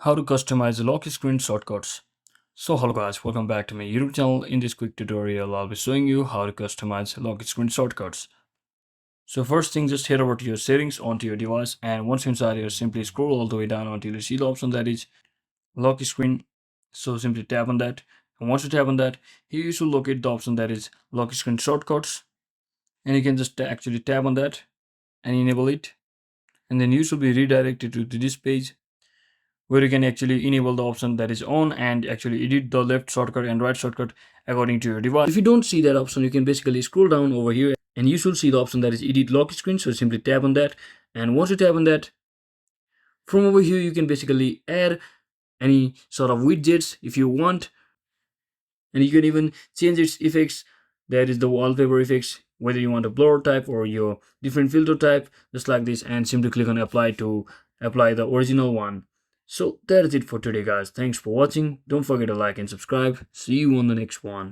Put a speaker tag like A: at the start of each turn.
A: How to customize lock screen shortcuts. So hello guys, welcome back to my YouTube channel. In this quick tutorial, I'll be showing you how to customize lock screen shortcuts. So first thing, just head over to your settings onto your device, and once inside here, simply scroll all the way down until you see the option that is lock screen. So simply tap on that, and once you tap on that, here you should locate the option that is lock screen shortcuts, and you can just actually tap on that and enable it, and then you should be redirected to this page where you can actually enable the option that is on and actually edit the left shortcut and right shortcut according to your device. If you don't see that option, you can basically scroll down over here and you should see the option that is edit lock screen. So simply tap on that, and once you tap on that, from over here you can basically add any sort of widgets if you want, and you can even change its effects. That is the wallpaper effects, whether you want a blur type or your different filter type, just like this, and simply click on apply to apply the original one. So that is it for today guys. Thanks for watching. Don't forget to like and subscribe. See you on the next one.